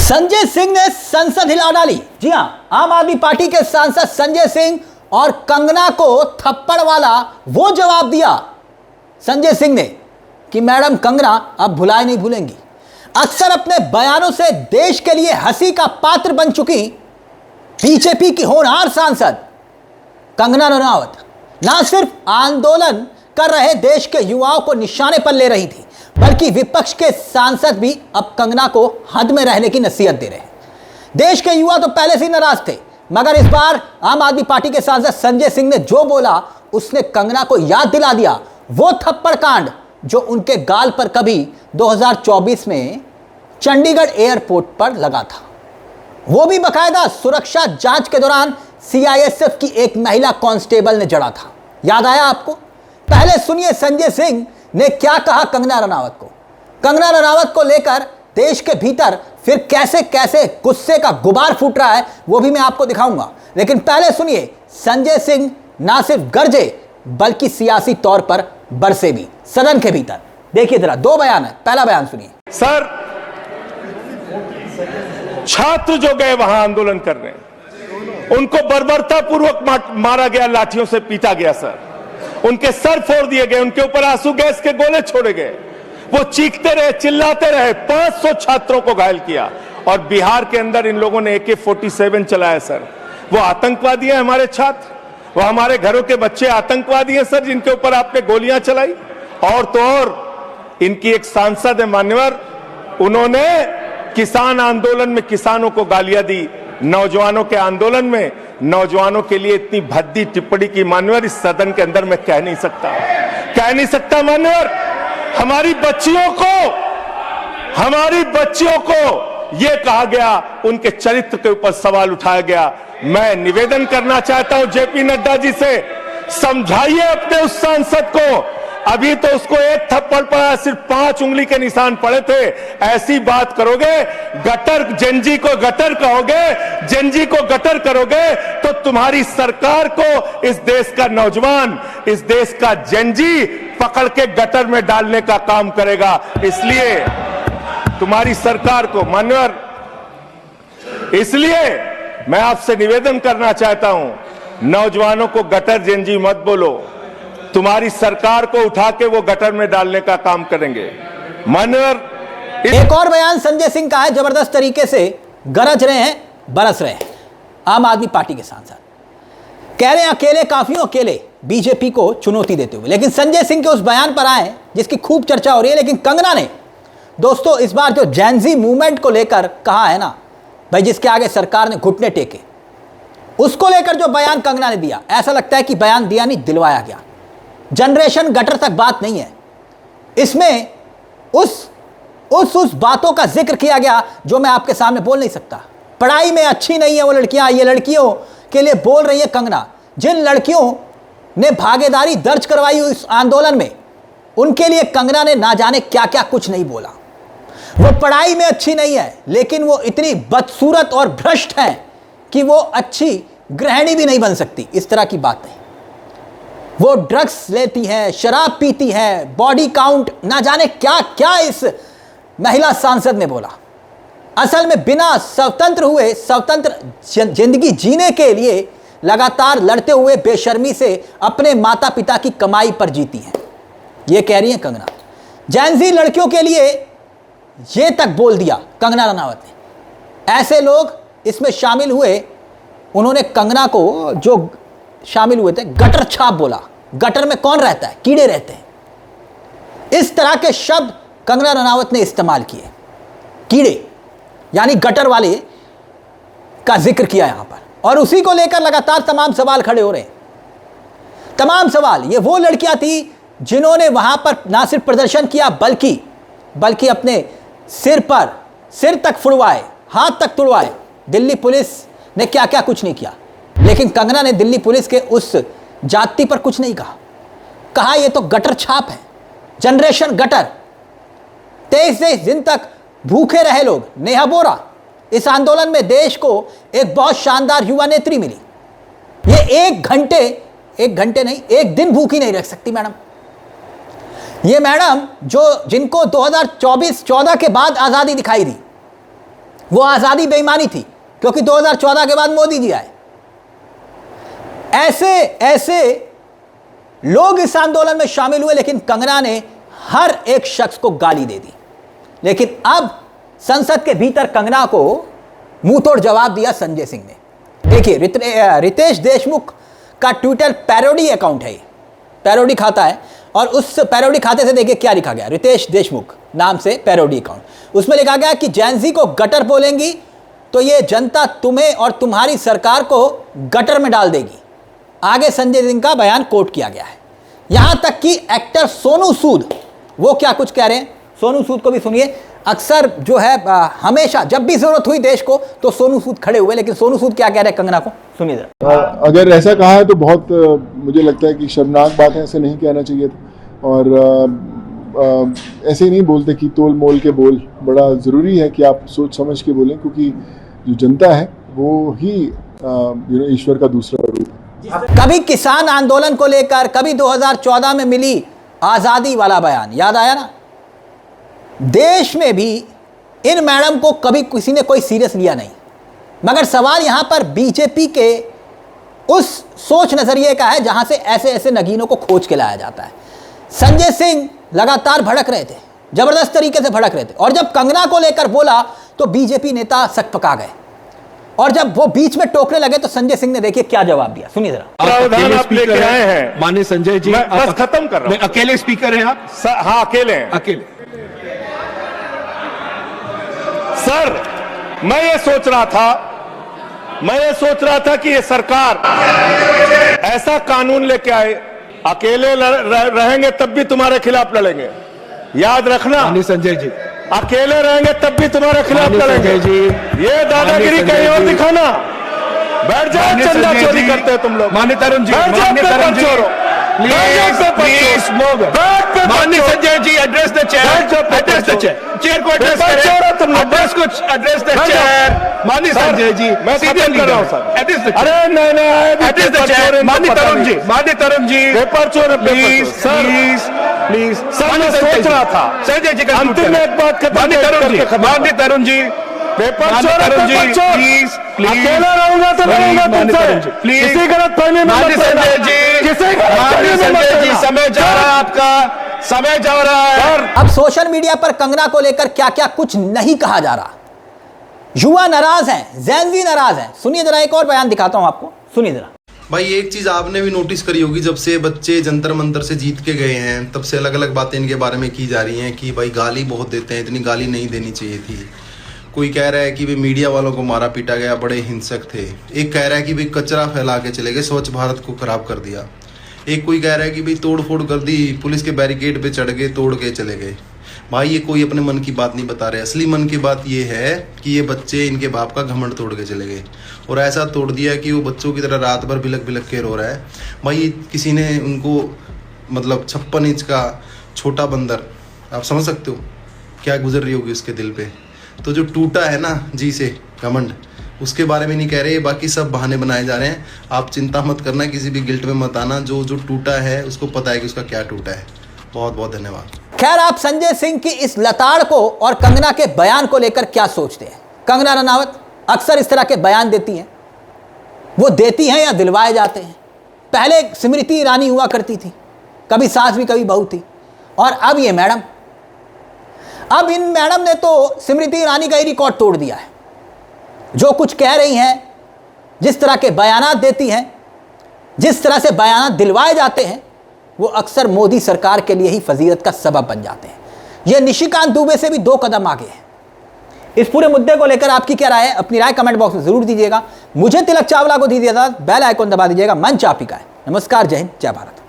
संजय सिंह ने संसद हिला डाली। जी हां, आम आदमी पार्टी के सांसद संजय सिंह और कंगना को थप्पड़ वाला वो जवाब दिया संजय सिंह ने कि मैडम कंगना अब भुलाए नहीं भूलेंगी। अक्सर अपने बयानों से देश के लिए हंसी का पात्र बन चुकी बीजेपी की होनहार सांसद कंगना रनावत ना सिर्फ आंदोलन कर रहे देश के युवाओं को निशाने पर ले रही थी, बल्कि विपक्ष के सांसद भी अब कंगना को हद में रहने की नसीहत दे रहे हैं। देश के युवा तो पहले से ही नाराज थे, मगर इस बार आम आदमी पार्टी के सांसद संजय सिंह ने जो बोला उसने कंगना को याद दिला दिया वो थप्पड़ कांड जो उनके गाल पर कभी 2024 में चंडीगढ़ एयरपोर्ट पर लगा था। वो भी बकायदा सुरक्षा जांच के दौरान सीआईएसएफ की एक महिला कांस्टेबल ने जड़ा था। याद आया आपको? पहले सुनिए संजय सिंह ने क्या कहा कंगना रनावत को। कंगना रनावत को लेकर देश के भीतर फिर कैसे कैसे गुस्से का गुबार फूट रहा है वो भी मैं आपको दिखाऊंगा, लेकिन पहले सुनिए संजय सिंह ना सिर्फ गरजे बल्कि सियासी तौर पर बरसे भी सदन के भीतर। देखिए जरा, दो बयान है। पहला बयान सुनिए। सर, छात्र जो गए वहां आंदोलन करने, उनको बर्बरता पूर्वक मारा गया, लाठियों से पीटा गया सर, उनके सर फोड़ दिए गए, उनके ऊपर आंसू गैस के गोले छोड़े गए, वो चीखते रहे, चिल्लाते रहे, 500 छात्रों को घायल किया। और बिहार के अंदर इन लोगों ने AK-47 चलाया सर। वो आतंकवादी हैं हमारे छात्र, वो हमारे घरों के बच्चे आतंकवादी हैं सर, जिनके ऊपर आपने गोलियां चलाई। और तो और इनकी एक सांसद है मान्यवर, उन्होंने किसान आंदोलन में किसानों को गालियां दी, नौजवानों के आंदोलन में नौजवानों के लिए इतनी भद्दी टिप्पणी की मान्यवर इस सदन के अंदर मैं कह नहीं सकता मान्यवर। हमारी बच्चियों को यह कहा गया, उनके चरित्र के ऊपर सवाल उठाया गया। मैं निवेदन करना चाहता हूं जेपी नड्डा जी से, समझाइए अपने उस सांसद को। अभी तो उसको एक थप्पड़ पड़ा, सिर्फ 5 उंगली के निशान पड़े थे। ऐसी बात करोगे, गटर जेनजी को गटर कहोगे, जेनजी को गटर करोगे तो तुम्हारी सरकार को इस देश का नौजवान, इस देश का जेनजी पकड़ के गटर में डालने का काम करेगा। इसलिए तुम्हारी सरकार को मान्यवर, इसलिए मैं आपसे निवेदन करना चाहता हूं, नौजवानों को गटर जेनजी मत बोलो, तुम्हारी सरकार को उठा के वो गटर में डालने का काम करेंगे मान्यवर। एक और बयान संजय सिंह का है, जबरदस्त तरीके से गरज रहे हैं, बरस रहे हैं आम आदमी पार्टी के सांसद। कह रहे हैं अकेले काफी हो, अकेले बीजेपी को चुनौती देते हुए। लेकिन संजय सिंह के उस बयान पर आए जिसकी खूब चर्चा हो रही है। लेकिन कंगना ने दोस्तों इस बार जो जेनजी मूवमेंट को लेकर कहा है ना भाई, जिसके आगे सरकार ने घुटने टेके, उसको लेकर जो बयान कंगना ने दिया, ऐसा लगता है कि बयान दिया नहीं, दिलवाया गया। जनरेशन गटर तक बात नहीं है इसमें, उस बातों का जिक्र किया गया जो मैं आपके सामने बोल नहीं सकता। पढ़ाई में अच्छी नहीं है वो लड़कियां, ये लड़कियों के लिए बोल रही है कंगना। जिन लड़कियों ने भागीदारी दर्ज करवाई इस आंदोलन में, उनके लिए कंगना ने ना जाने क्या क्या कुछ नहीं बोला। वो पढ़ाई में अच्छी नहीं है, लेकिन वो इतनी बदसूरत और भ्रष्ट है कि वो अच्छी गृहिणी भी नहीं बन सकती। इस तरह की बात नहीं। वो ड्रग्स लेती है, शराब पीती है, बॉडी काउंट, ना जाने क्या क्या इस महिला सांसद ने बोला। असल में बिना स्वतंत्र जिंदगी जीने के लिए लगातार लड़ते हुए बेशर्मी से अपने माता पिता की कमाई पर जीती हैं, ये कह रही हैं कंगना। जैनजी लड़कियों के लिए ये तक बोल दिया कंगना रनावत ने। ऐसे लोग इसमें शामिल हुए, उन्होंने कंगना को जो शामिल हुए थे गटर छाप बोला। गटर में कौन रहता है? कीड़े रहते हैं। इस तरह के शब्द कंगना रनावत ने इस्तेमाल किए। कीड़े यानी गटर वाले का जिक्र किया यहां पर, और उसी को लेकर लगातार तमाम सवाल खड़े हो रहे हैं। तमाम सवाल, ये वो लड़कियां थी जिन्होंने वहां पर ना सिर्फ प्रदर्शन किया बल्कि अपने सिर तक फुड़वाए, हाथ तक तुड़वाए। दिल्ली पुलिस ने क्या क्या कुछ नहीं किया, लेकिन कंगना ने दिल्ली पुलिस के उस जाति पर कुछ नहीं कहा ये तो गटर छाप है, जनरेशन गटर। 23 दिन तक भूखे रहे लोग। नेहा बोरा, इस आंदोलन में देश को एक बहुत शानदार युवा नेत्री मिली। ये एक घंटे नहीं, एक दिन भूखी नहीं रख सकती मैडम। ये मैडम जिनको 2014 के बाद आजादी दिखाई दी, वो आज़ादी बेईमानी थी, क्योंकि 2014 के बाद मोदी जी आए। ऐसे ऐसे लोग इस आंदोलन में शामिल हुए, लेकिन कंगना ने हर एक शख्स को गाली दे दी। लेकिन अब संसद के भीतर कंगना को मुंह तोड़ जवाब दिया संजय सिंह ने। देखिए, रितेश देशमुख का ट्विटर पैरोडी अकाउंट है, ये पैरोडी खाता है, और उस पैरोडी खाते से देखिए क्या लिखा गया। रितेश देशमुख नाम से पैरोडी अकाउंट, उसमें लिखा गया कि जैनजी को गटर बोलेंगी तो ये जनता तुम्हें और तुम्हारी सरकार को गटर में डाल देगी। आगे संजय सिंह का बयान कोट किया गया है। यहां तक कि एक्टर सोनू सूद, वो क्या कुछ कह रहे हैं, सोनू सूद को भी सुनिए। अक्सर जो है हमेशा जब भी जरूरत हुई देश को तो सोनू सूद खड़े हुए, लेकिन सोनू सूद क्या कह रहे हैं कंगना को, सुनिए जरा। अगर ऐसा कहा है तो बहुत मुझे लगता है कि शर्मनाक बात है, ऐसे नहीं कहना चाहिए था। और ऐसे ही नहीं बोलते कि तोल मोल के बोल, बड़ा ज़रूरी है कि आप सोच समझ के बोलें, क्योंकि जो जनता है वो ही ईश्वर का दूसरा रूप है। कभी किसान आंदोलन को लेकर, कभी 2014 में मिली आज़ादी वाला बयान, याद आया ना। देश में भी इन मैडम को कभी किसी ने कोई सीरियस लिया नहीं, मगर सवाल यहां पर बीजेपी के उस सोच नजरिए का है जहां से ऐसे ऐसे नगीनों को खोज के लाया जाता है। संजय सिंह लगातार भड़क रहे थे, जबरदस्त तरीके से भड़क रहे थे, और जब कंगना को लेकर बोला तो बीजेपी नेता सकपका गए, और जब वो बीच में टोकने लगे तो संजय सिंह ने देखिए क्या जवाब दिया, सुनिए जरा। प्रावधान आप लेके आए हैं माननीय संजय जी, मैं बस खत्म कर रहा हूं। अकेले स्पीकर हैं आप? हाँ, अकेले हैं। अकेले। सर, मैं ये सोच रहा था कि ये सरकार ऐसा कानून लेके आए, अकेले रहेंगे तब भी तुम्हारे खिलाफ लड़ेंगे, याद रखना। माननीय संजय जी, अकेले रहेंगे तब भी तुम्हारे खिलाफ लड़ेंगे जी। ये दादागिरी कहीं और दिखाना। बैठ जाओ, चंदा चोरी करते हो तुम लोग। माननीय तरुण जी, बैठ जाओ, पेपर चोरो। माननीय Sanjay ji, address the chair, address the chair, chair को एड्रेस करें, तुम एड्रेस कुछ एड्रेस द चेयर। माननीय संजय जी, मैं खत्म कर रहा हूं सर, एड्रेस द, अरे नहीं, एड्रेस द चेयर। माननीय तरुण जी, पेपर चोर, प्लीज प्लीज। सर, मैं सोच रहा था संजय जी, अंतिम में एक बात खत्म। माननीय तरुण जी, पेपर चोर, प्लीज प्लीज। अकेला रहूंगा तो रहूंगा तुमसे, प्लीज। किसी गलत फहमी में माननीय संजय जी, माननीय संजय जी, समय जा रहा है, आपका समय जा रहा है। अब सोशल मीडिया पर कंगना को लेकर क्या क्या कुछ नहीं कहा जा रहा। युवा नाराज हैं, जैनजी नाराज हैं। सुनिए जरा, एक और बयान दिखाता हूं आपको, सुनिए जरा। भाई एक चीज आपने भी नोटिस करी होगी, जब से बच्चे जंतर मंतर से जीत के गए हैं तब से अलग अलग बातें इनके बारे में की जा रही हैं कि भाई गाली बहुत देते हैं, इतनी गाली नहीं देनी चाहिए थी। कोई कह रहा है कि भाई मीडिया वालों को मारा पीटा गया, बड़े हिंसक थे। एक कह रहा है कि भाई कचरा फैला के चले गए, स्वच्छ भारत को खराब कर दिया। एक कोई कह रहा है कि भाई तोड़ फोड़ कर दी, पुलिस के बैरिकेड पे चढ़ गए, तोड़ के चले गए। भाई ये कोई अपने मन की बात नहीं बता रहे। असली मन की बात ये है कि ये बच्चे इनके बाप का घमंड तोड़ के चले गए, और ऐसा तोड़ दिया कि वो बच्चों की तरह रात भर बिलक बिलक के रो रहा है। भाई किसी ने उनको मतलब 56 इंच का छोटा बंदर, आप समझ सकते हो क्या गुजर रही होगी उसके दिल पे। तो जो टूटा है ना जी से घमंड, उसके बारे में नहीं कह रहे, बाकी सब बहाने बनाए जा रहे हैं। आप चिंता मत करना, किसी भी गिल्ट में मत आना। जो जो टूटा है उसको पता है कि उसका क्या टूटा है। बहुत बहुत धन्यवाद। खैर, आप संजय सिंह की इस लताड़ को और कंगना के बयान को लेकर क्या सोचते हैं? कंगना रनावत अक्सर इस तरह के बयान देती हैं, वो देती हैं या दिलवाए जाते हैं? पहले स्मृति ईरानी हुआ करती थी, कभी सास भी कभी बहू थी, और अब ये मैडम। अब इन मैडम ने तो स्मृति ईरानी का ही रिकॉर्ड तोड़ दिया है। जो कुछ कह रही हैं, जिस तरह के बयानात देती हैं, जिस तरह से बयानात दिलवाए जाते हैं, वो अक्सर मोदी सरकार के लिए ही फजीलत का सबब बन जाते हैं। ये निशिकांत दुबे से भी 2 कदम आगे है। इस पूरे मुद्दे को लेकर आपकी क्या राय है? अपनी राय कमेंट बॉक्स में जरूर दीजिएगा। मुझे तिलक चावला को दीजिएगा, बेल आइकॉन दबा दीजिएगा। मंच आप ही का है। नमस्कार, जय हिंद, जय भारत।